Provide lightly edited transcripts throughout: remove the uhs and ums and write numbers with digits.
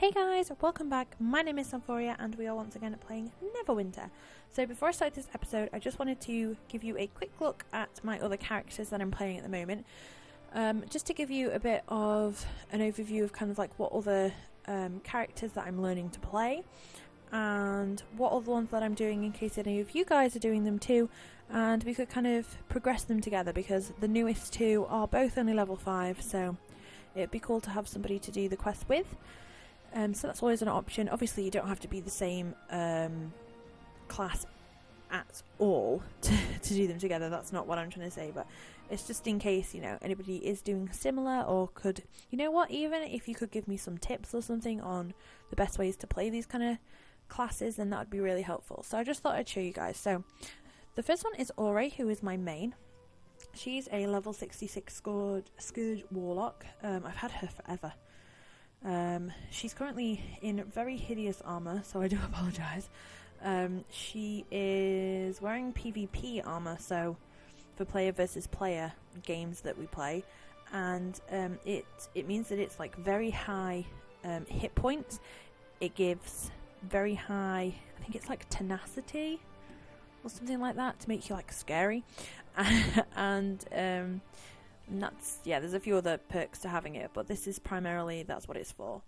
Hey guys, welcome back. My name is Samphorea and we are once again playing Neverwinter. So before I start this episode, I just wanted to give you a quick look at my other characters that I'm playing at the moment. Just to give you a bit of an overview of kind of like what other characters that I'm learning to play and what other ones that I'm doing in case any of you guys are doing them too, and we could kind of progress them together because the newest two are both only level 5, so it'd be cool to have somebody to do the quest with. So that's always an option. Obviously you don't have to be the same class at all to do them together. That's not what I'm trying to say, but it's just in case, you know, anybody is doing similar or could, you know what, even if you could give me some tips or something on the best ways to play these kind of classes, then that would be really helpful. So I just thought I'd show you guys. So the first one is Ore, who is my main. She's a level 66 Scourge Warlock. I've had her forever. She's currently in very hideous armor, so I do apologise. She is wearing PvP armor, so for player versus player games that we play, and it means that it's like very high hit points. It gives very high, I think it's like tenacity or something like that to make you like scary, and that's, yeah, there's a few other perks to having it, but this is primarily, that's what it's for.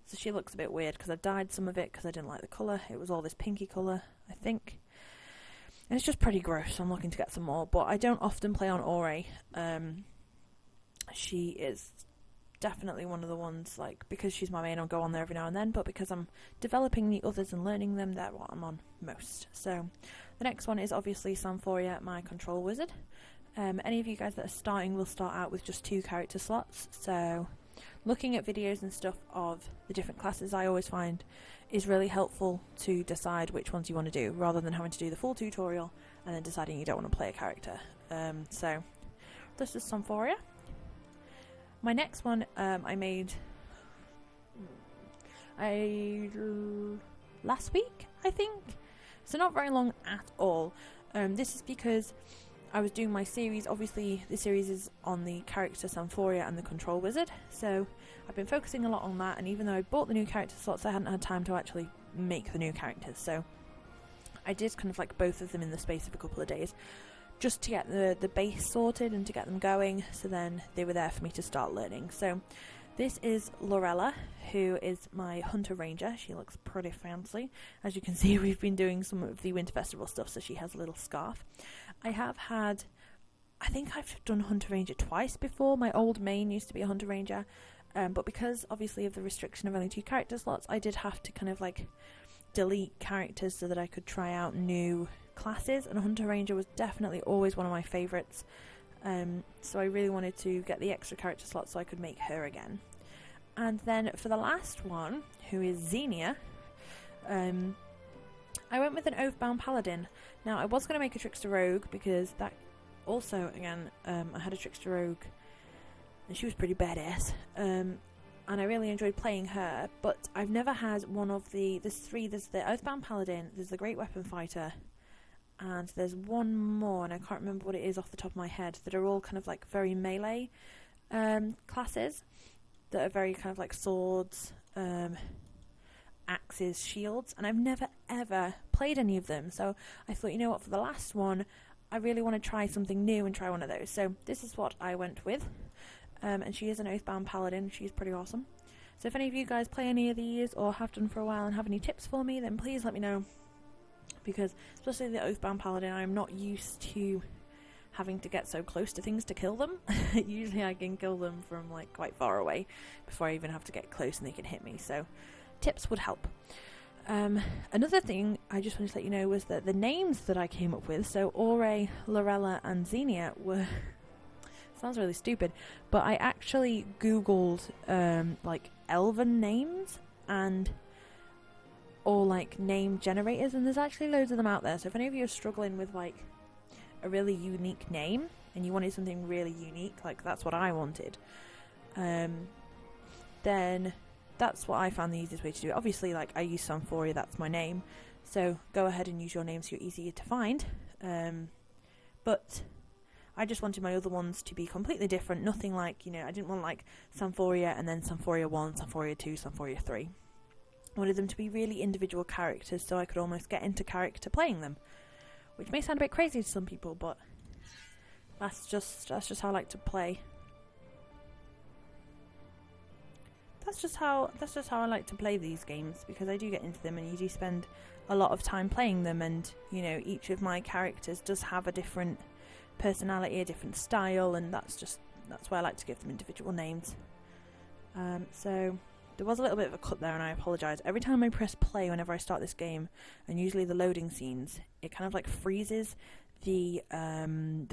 So she looks a bit weird because I dyed some of it because I didn't like the colour. It was all this pinky colour, I think. And it's just pretty gross, so I'm looking to get some more. But I don't often play on Ore. She is definitely one of the ones, like, because she's my main, I'll go on there every now and then, but because I'm developing the others and learning them, they're what I'm on most. So the next one is obviously Samphorea, my control wizard. Any of you guys that are starting will start out with just 2 character slots, so looking at videos and stuff of the different classes I always find is really helpful to decide which ones you want to do, rather than having to do the full tutorial and then deciding you don't want to play a character. So this is Samphorea. My next one I made last week, I think, so not very long at all. This is because I was doing my series. Obviously the series is on the character Samphorea and the control wizard, so I've been focusing a lot on that, and even though I bought the new character slots, I hadn't had time to actually make the new characters, so I did kind of like both of them in the space of a couple of days just to get the base sorted and to get them going, so then they were there for me to start learning. So this is Lorella, who is my hunter ranger. She looks pretty fancy. As you can see, we've been doing some of the Winter Festival stuff, so she has a little scarf. I think I've done hunter ranger twice before. My old main used to be a hunter ranger, but because obviously of the restriction of only 2 character slots, I did have to kind of like delete characters so that I could try out new classes, and hunter ranger was definitely always one of my favourites. So I really wanted to get the extra character slot so I could make her again. And then for the last one, who is Xenia, I went with an Oathbound Paladin. Now I was going to make a Trickster Rogue because that also, again, I had a Trickster Rogue and she was pretty badass, and I really enjoyed playing her, but I've never had one of there's 3, there's the Oathbound Paladin, there's the Great Weapon Fighter, and there's one more, and I can't remember what it is off the top of my head, that are all kind of like very melee classes, that are very kind of like swords, axes, shields, and I've never ever played any of them, so I thought, you know what, for the last one I really want to try something new and try one of those, so this is what I went with. And she is an Oathbound Paladin. She's pretty awesome. So if any of you guys play any of these or have done for a while and have any tips for me, then please let me know, because especially the Oathbound Paladin, I'm not used to having to get so close to things to kill them. Usually I can kill them from like quite far away before I even have to get close and they can hit me, so tips would help. Another thing I just wanted to let you know was that the names that I came up with, so Ore, Lorella and Xenia, were sounds really stupid, but I actually googled like elven names and or like name generators, and there's actually loads of them out there. So if any of you are struggling with like a really unique name and you wanted something really unique, like that's what I wanted, then that's what I found the easiest way to do it. Obviously, like, I use Samphorea, that's my name, so go ahead and use your name so you're easier to find, but I just wanted my other ones to be completely different. Nothing like, you know, I didn't want like Samphorea and then Samphorea 1, Samphorea 2, Samphorea 3. I wanted them to be really individual characters so I could almost get into character playing them, which may sound a bit crazy to some people, but that's just how I like to play. That's just how I like to play these games, because I do get into them and you do spend a lot of time playing them, and you know, each of my characters does have a different personality, a different style, and that's why I like to give them individual names. So there was a little bit of a cut there, and I apologise. Every time I press play whenever I start this game, and usually the loading scenes, it kind of like freezes the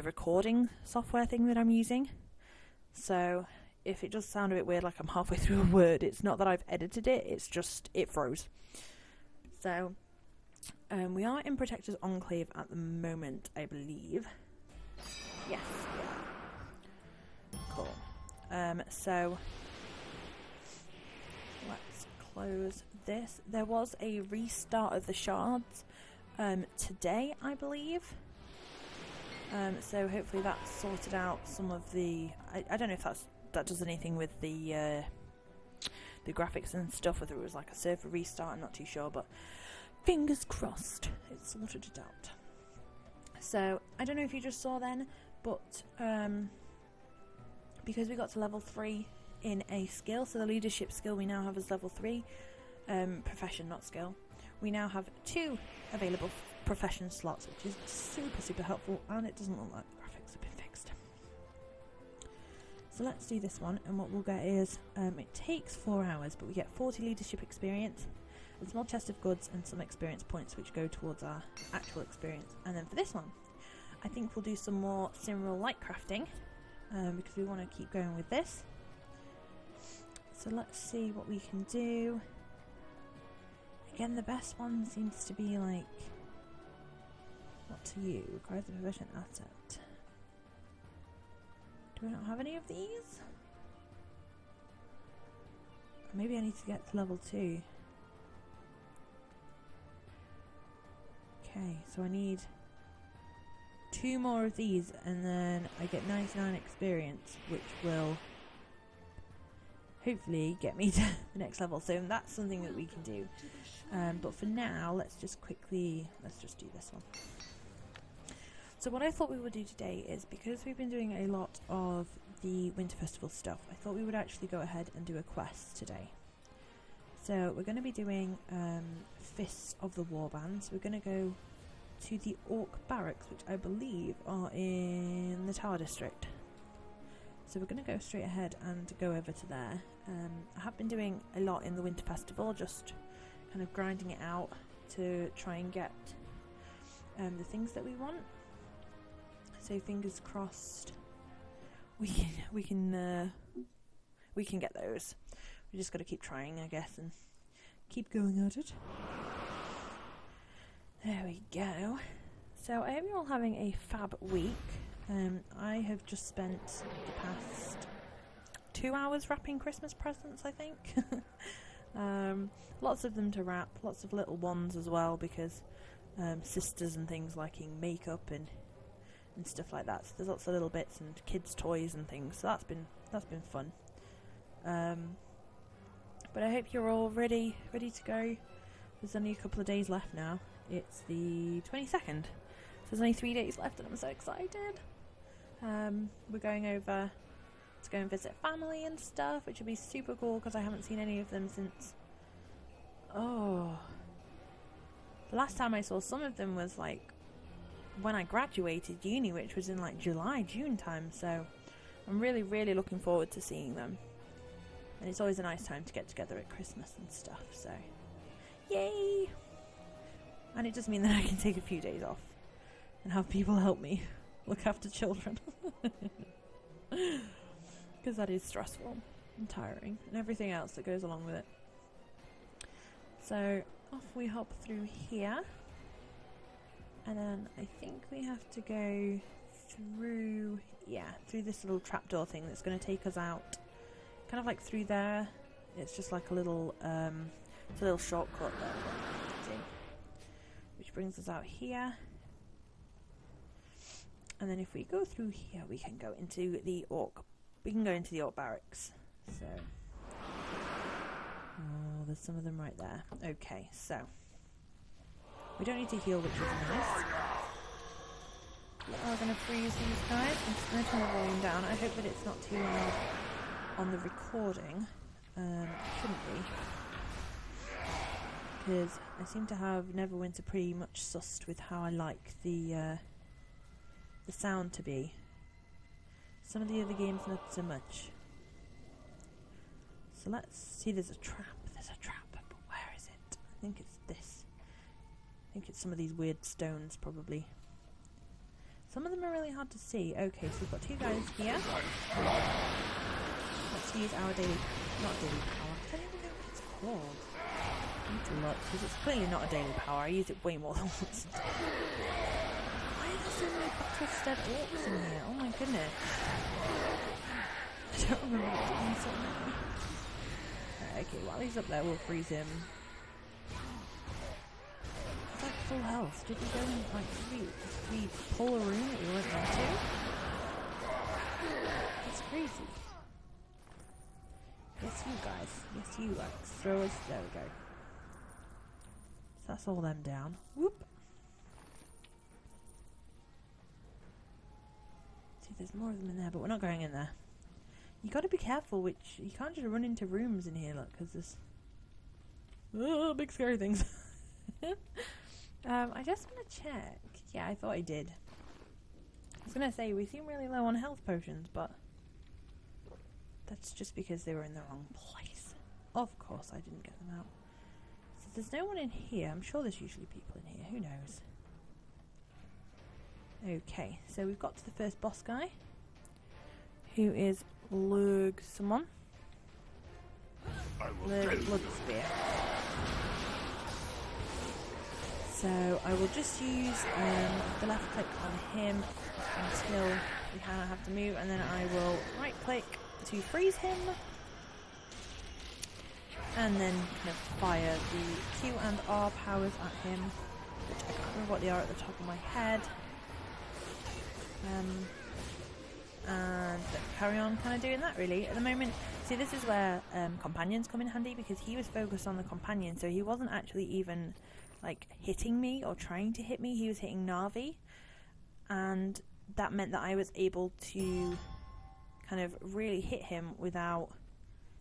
recording software thing that I'm using. So if it does sound a bit weird, like I'm halfway through a word, it's not that I've edited it, it's just it froze. So we are in Protector's Enclave at the moment, I believe. Yes, yeah. Cool. So let's close this. There was a restart of the shards today, I believe. So hopefully that sorted out some of the... I don't know if that does anything with the graphics and stuff, whether it was like a server restart, I'm not too sure, but fingers crossed it sorted it out. So I don't know if you just saw then, but because we got to level 3 in a skill, so the leadership skill we now have is level 3, profession not skill, we now have 2 available profession slots, which is super helpful, and it doesn't look like the graphics have been fixed. So let's do this one, and what we'll get is, it takes 4 hours, but we get 40 leadership experience, a small chest of goods, and some experience points which go towards our actual experience. And then for this one, I think we'll do some more Simril light crafting, because we want to keep going with this. So let's see what we can do. Again, the best one seems to be like, what to you? Requires a profession asset. Do I not have any of these? Maybe I need to get to level 2. Okay, so I need 2 more of these, and then I get 99 experience, which will hopefully get me to the next level. So that's something that we can do. But for now, let's just do this one. So what I thought we would do today is, because we've been doing a lot of the Winter Festival stuff, I thought we would actually go ahead and do a quest today. So we're going to be doing Fists of the Warband. So we're going to go to the Orc Barracks, which I believe are in the Tower District. So we're going to go straight ahead and go over to there. I have been doing a lot in the Winter Festival, just kind of grinding it out to try and get the things that we want. So fingers crossed, we can get those. We just got to keep trying, I guess, and keep going at it. There we go. So I hope you're all having a fab week. I have just spent the past 2 hours wrapping Christmas presents, I think. Lots of them to wrap, lots of little ones as well, because sisters and things liking makeup and stuff like that. So there's lots of little bits and kids' toys and things. So that's been fun. But I hope you're all ready to go. There's only a couple of days left now. It's the 22nd. So there's only 3 days left, and I'm so excited. We're going over to go and visit family and stuff, which will be super cool because I haven't seen any of them since... the last time I saw some of them was like when I graduated uni, which was in like July, June time. So I'm really, really looking forward to seeing them. And it's always a nice time to get together at Christmas and stuff, so yay! And it does mean that I can take a few days off and have people help me look after children. Because that is stressful and tiring and everything else that goes along with it. So off we hop through here. And then I think we have to go through this little trapdoor thing that's going to take us out. Kind of like through there. It's just like a little shortcut there. Which brings us out here. And then if we go through here, we can go into the orc barracks. So Oh, there's some of them right there. Okay, so we don't need to heal, which is nice. We are going to freeze these guys. I'm just going to turn the volume down. I hope that it's not too loud on the recording. It shouldn't be. Because I seem to have Neverwinter pretty much sussed with how I like the sound to be. Some of the other games not so much. So let's see, there's a trap, but where is it? I think it's this. I think it's some of these weird stones, probably. Some of them are really hard to see. Okay, so we've got two guys here. Let's use our not daily power. I don't even know what it's called. I need to look, because it's clearly not a daily power. I use it way more than once. Why are there so many twisted orcs in here? Oh my goodness. I don't remember what to do something. Okay, while he's up there, we'll freeze him. It's like full health. Did we go in, like, did we pull a room that we weren't meant to? That's crazy. Yes, you guys. Yes, you guys. Throw us. There we go. So that's all them down. Whoop. See, there's more of them in there, but we're not going in there. You got to be careful, which you can't just run into rooms in here, look, because there's big scary things. I just want to check. Yeah, I thought I did. I was going to say, we seem really low on health potions, but that's just because they were in the wrong place. Of course, I didn't get them out. So there's no one in here. I'm sure there's usually people in here. Who knows? Okay, so we've got to the first boss guy, who is Lurg someone. Lurg Blood Spear. So I will just use the left click on him until we kind of have to move, and then I will right click to freeze him, and then kind of fire the Q and R powers at him, which I can't remember what they are at the top of my head. And carry on kind of doing that, really. At the moment, see, this is where companions come in handy, because he was focused on the companion, so he wasn't actually even like hitting me or trying to hit me. He was hitting Navi, and that meant that I was able to kind of really hit him without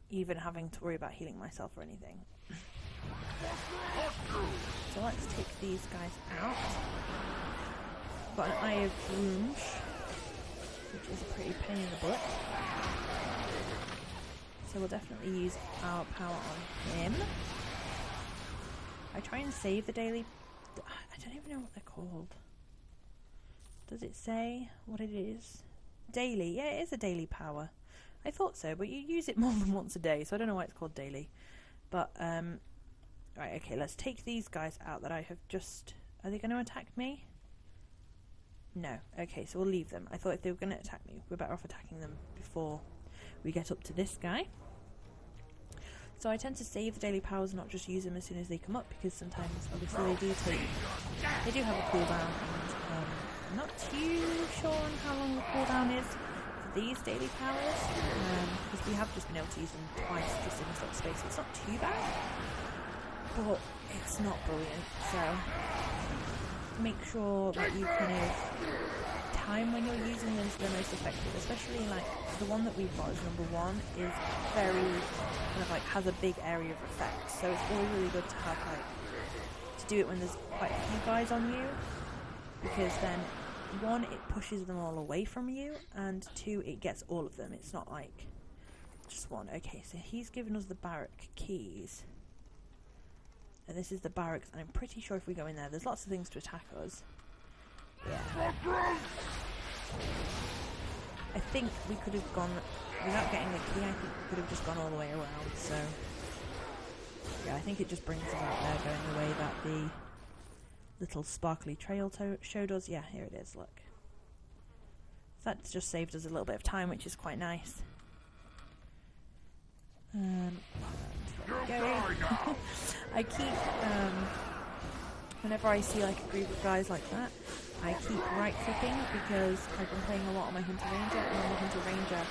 even having to worry about healing myself or anything. So let's take these guys out. Got an Eye of Rouge, which is a pretty pain in the butt. So we'll definitely use our power on him. I try and save the daily... I don't even know what they're called. Does it say what it is? Daily. Yeah, it is a daily power. I thought so, but you use it more than once a day, so I don't know why it's called daily. But, right, okay, let's take these guys out that I have just... Are they going to attack me? No. Okay, so we'll leave them. I thought if they were going to attack me, we're better off attacking them before we get up to this guy. So I tend to save the daily powers and not just use them as soon as they come up, because sometimes, obviously, they do have a cooldown, and I'm not too sure on how long the cooldown is for these daily powers, because we have just been able to use them twice just in this little space. It's not too bad, but it's not brilliant, so make sure that you kind of time when you're using them to the most effective, especially like the one that we've got as number 1 is very kind of like has a big area of effect, so it's always really good to have like to do it when there's quite a few guys on you, because then 1, it pushes them all away from you, and 2, it gets all of them. It's not like just one. Okay, so he's given us the barrack keys. And this is the barracks, and I'm pretty sure if we go in there, there's lots of things to attack us. Yeah. I think we could have gone, without getting the key, I think we could have just gone all the way around, so... Yeah, I think it just brings us out there going the way that the little sparkly trail showed us. Yeah, here it is, look. So that's just saved us a little bit of time, which is quite nice. I keep, whenever I see like a group of guys like that, I keep right clicking, because I've been playing a lot on my Hunter Ranger, and on the Hunter Ranger,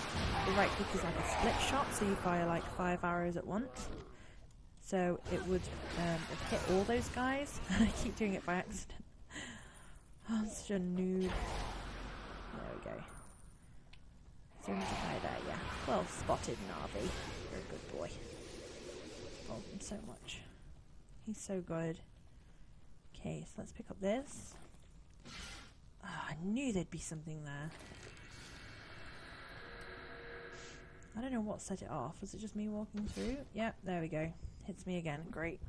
the right click is like a split shot, so you fire like 5 arrows at once. so it would have hit all those guys. I keep doing it by accident. I'm such a noob. There we go. Is there anything guy there? Yeah. Well spotted, Navi. You're a good boy. Love him so much. He's so good. Okay, so let's pick up this. Oh, I knew there'd be something there. I don't know what set it off. Was it just me walking through? Yep, there we go. Hits me again. Great.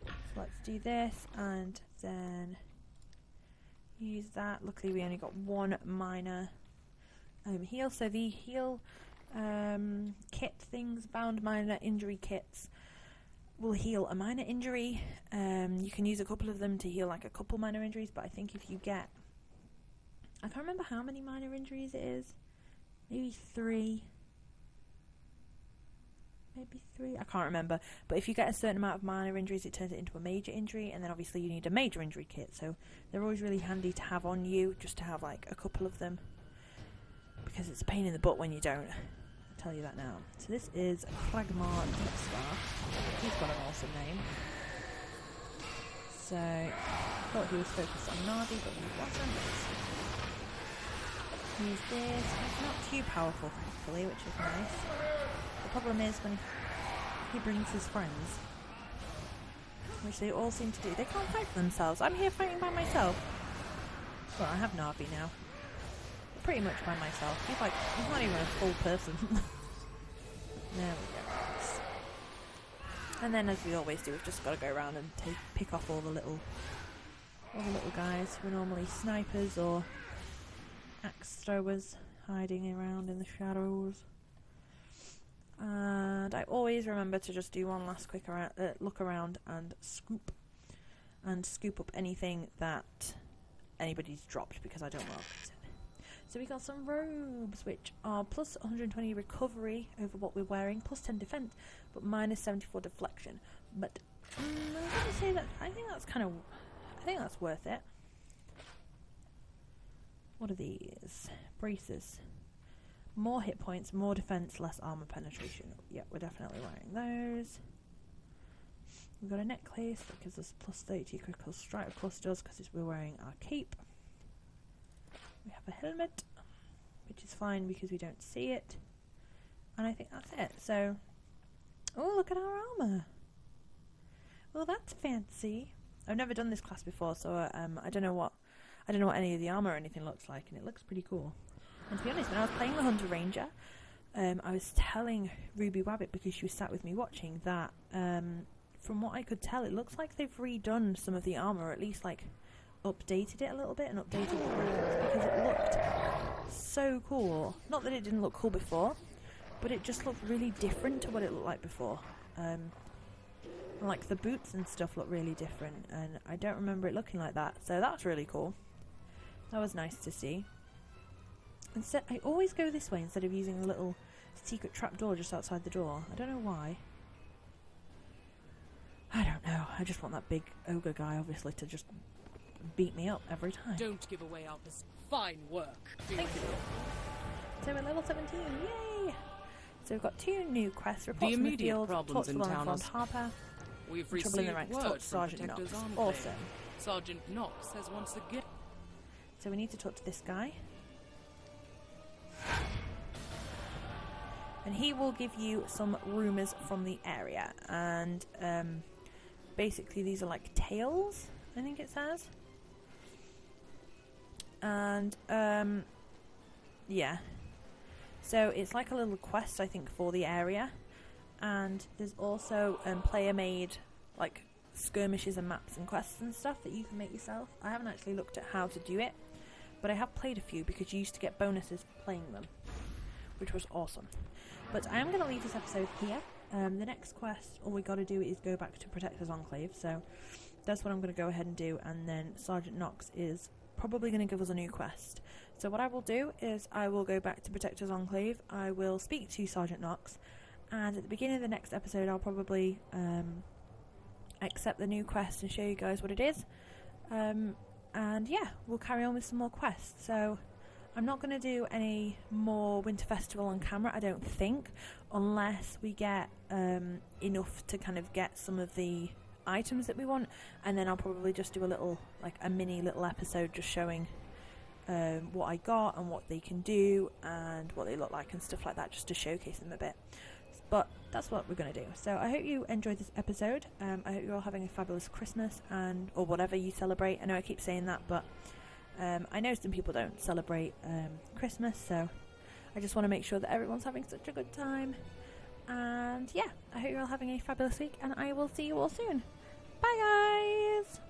So let's do this and then use that. Luckily we only got one minor heal. So the heal kit things, bound minor injury kits, will heal a minor injury. You can use a couple of them to heal like a couple minor injuries, but I think if you get... I can't remember how many minor injuries it is. Maybe 3. Maybe 3, I can't remember. But if you get a certain amount of minor injuries, it turns it into a major injury, and then obviously you need a major injury kit. So they're always really handy to have on you, just to have like a couple of them, because it's a pain in the butt when you don't. I'll tell you that now. So this is Kragmar Deepstar. He's got an awesome name. So I thought he was focused on Navi, but he wasn't. Use this. It's not too powerful, thankfully, which is nice. The problem is when he brings his friends, which they all seem to do. They can't fight for themselves. I'm here fighting by myself. Well, I have Navi now. Pretty much by myself. He's not even a full person. There we go. And then, as we always do, we've just got to go around and pick off all the little guys who are normally snipers or axe throwers hiding around in the shadows. And I always remember to just do one last quick look around and scoop up anything that anybody's dropped, because I don't welcome it. So we got some robes, which are plus 120 recovery over what we're wearing, plus 10 defense, but minus 74 deflection. But I'm going to say that I think that's worth it. What are these? Braces. More hit points, more defense, less armor penetration. Yeah, we're definitely wearing those. We've got a necklace that gives us plus 32 critical strike. Of course it does, because we're wearing our cape. We have a helmet, which is fine because we don't see it. And I think that's it. So, oh, look at our armor. Well, that's fancy. I've never done this class before, so I don't know what any of the armor or anything looks like, and it looks pretty cool. And to be honest, when I was playing the Hunter Ranger, I was telling Ruby Wabbit, because she was sat with me watching, that from what I could tell, it looks like they've redone some of the armor, or at least like updated it a little bit and updated the graphics, because it looked so cool. Not that it didn't look cool before, but it just looked really different to what it looked like before. Like the boots and stuff look really different, and I don't remember it looking like that, so that's really cool. That was nice to see. Instead, I always go this way instead of using a little secret trapdoor just outside the door. I don't know why. I don't know. I just want that big ogre guy, obviously, to just beat me up every time. Don't give away our fine work. Thank you. So we're level 17. Yay! So we've got 2 new quests. Reports in the field, talk to the Longfront Harper. We've Trouble in the received ranks, talk word to from Sergeant Knox. Protector's Enclave. Awesome. Sergeant Knox has once again... So we need to talk to this guy. And he will give you some rumours from the area. And basically these are like tales, I think it says. And yeah. So it's like a little quest, I think, for the area. And there's also player-made like skirmishes and maps and quests and stuff that you can make yourself. I haven't actually looked at how to do it, but I have played a few because you used to get bonuses for playing them, which was awesome. But I am going to leave this episode here. The next quest, all we got to do is go back to Protector's Enclave, so that's what I'm going to go ahead and do, and then Sergeant Knox is probably going to give us a new quest. So what I will do is I will go back to Protector's Enclave, I will speak to Sergeant Knox, and at the beginning of the next episode I'll probably accept the new quest and show you guys what it is. And yeah, we'll carry on with some more quests. So I'm not going to do any more Winter Festival on camera, I don't think, unless we get enough to kind of get some of the items that we want, and then I'll probably just do a little, like a mini little episode just showing what I got and what they can do and what they look like and stuff like that, just to showcase them a bit. But that's what we're going to do. So I hope you enjoyed this episode. I hope you're all having a fabulous Christmas or whatever you celebrate. I know I keep saying that, but I know some people don't celebrate Christmas, so I just want to make sure that everyone's having such a good time. And yeah, I hope you're all having a fabulous week, and I will see you all soon. Bye guys!